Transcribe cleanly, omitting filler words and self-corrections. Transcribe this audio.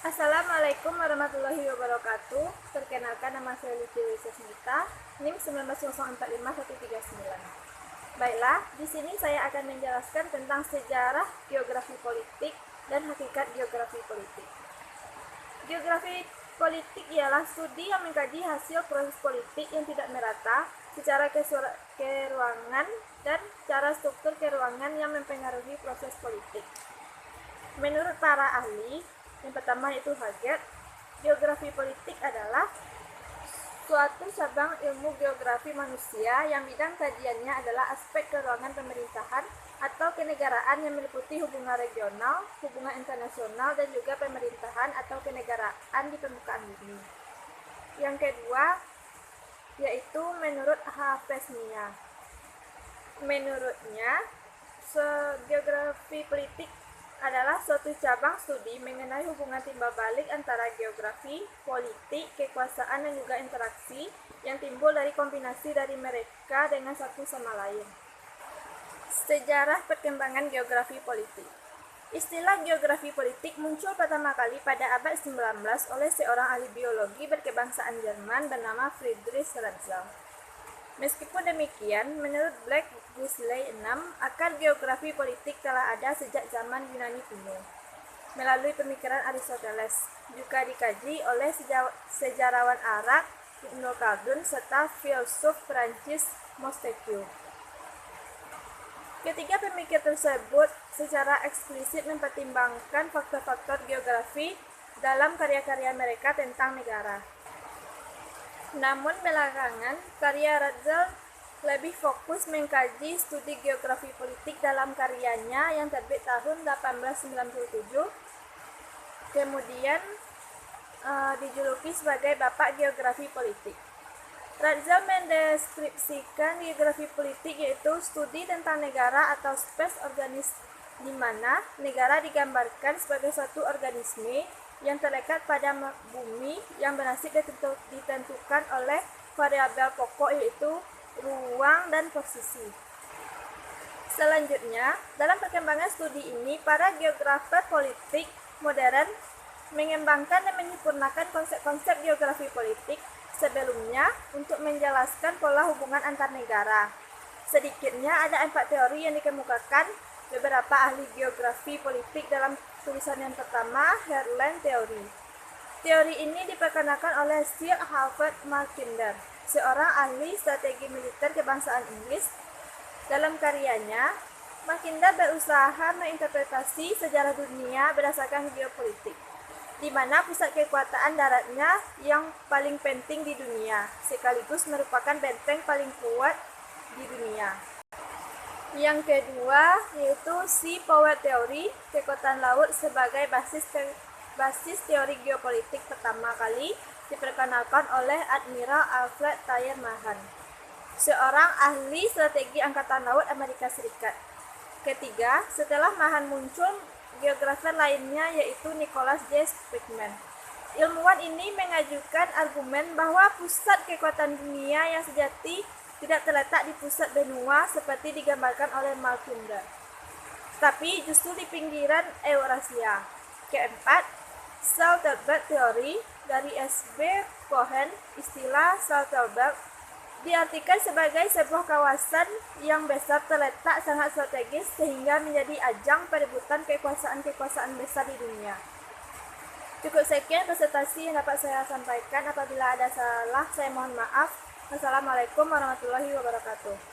Assalamualaikum warahmatullahi wabarakatuh. Perkenalkan, nama saya Lucy Wisesmita, NIM 1904539. Baiklah, di sini saya akan menjelaskan tentang sejarah geografi politik dan hakikat geografi politik. Geografi politik ialah studi yang mengkaji hasil proses politik yang tidak merata secara keruangan dan cara struktur keruangan yang mempengaruhi proses politik. Menurut para ahli, yang pertama itu Haggett, geografi politik adalah suatu cabang ilmu geografi manusia yang bidang kajiannya adalah aspek keruangan pemerintahan atau kenegaraan yang meliputi hubungan regional, hubungan internasional, dan juga pemerintahan atau kenegaraan di permukaan bumi. Yang kedua yaitu menurut Hafeznia. Menurutnya, geografi politik adalah suatu cabang studi mengenai hubungan timbal balik antara geografi, politik, kekuasaan, dan juga interaksi yang timbul dari kombinasi dari mereka dengan satu sama lain. Sejarah perkembangan geografi politik. Istilah geografi politik muncul pertama kali pada abad 19 oleh seorang ahli biologi berkebangsaan Jerman bernama Friedrich Ratzel. Meskipun demikian, menurut Black Gisley 6, akar geografi politik telah ada sejak zaman Yunani kuno, melalui pemikiran Aristoteles, juga dikaji oleh sejarawan Arab Ibn Khaldun serta filsuf Prancis Montesquieu. Ketiga pemikir tersebut secara eksplisit mempertimbangkan faktor-faktor geografi dalam karya-karya mereka tentang negara. Namun belakangan, karya Ratzel lebih fokus mengkaji studi geografi politik dalam karyanya yang terbit tahun 1897, kemudian dijuluki sebagai Bapak Geografi Politik. Ratzel mendeskripsikan geografi politik yaitu studi tentang negara atau space organis di mana negara digambarkan sebagai suatu organisme yang terlekat pada bumi yang bernasib ditentukan oleh variabel pokok yaitu ruang dan posisi. Selanjutnya, dalam perkembangan studi ini, para geografer politik modern mengembangkan dan menyempurnakan konsep-konsep geografi politik sebelumnya untuk menjelaskan pola hubungan antar negara. Sedikitnya ada 4 teori yang dikemukakan beberapa ahli geografi politik dalam tulisan yang pertama, Heartland Theory. Teori ini diperkenalkan oleh Sir Halford Mackinder, seorang ahli strategi militer kebangsaan Inggris. Dalam karyanya, Mackinder berusaha menginterpretasi sejarah dunia berdasarkan geopolitik, di mana pusat kekuatan daratnya yang paling penting di dunia, sekaligus merupakan benteng paling kuat di dunia. Yang kedua yaitu Sea Power Theory, kekuatan laut sebagai basis teori geopolitik pertama kali diperkenalkan oleh Admiral Alfred Thayer Mahan, seorang ahli strategi angkatan laut Amerika Serikat. Ketiga, setelah Mahan muncul, geografer lainnya yaitu Nicholas J. Speckman. Ilmuwan ini mengajukan argumen bahwa pusat kekuatan dunia yang sejati tidak terletak di pusat benua seperti digambarkan oleh Mackinder, tapi justru di pinggiran Eurasia. Keempat, Salzburg Theory dari S.B. Cohen. Istilah Salzburg diartikan sebagai sebuah kawasan yang besar terletak sangat strategis sehingga menjadi ajang perebutan kekuasaan-kekuasaan besar di dunia. Cukup sekian presentasi yang dapat saya sampaikan. Apabila ada salah, saya mohon maaf. Wassalamualaikum warahmatullahi wabarakatuh.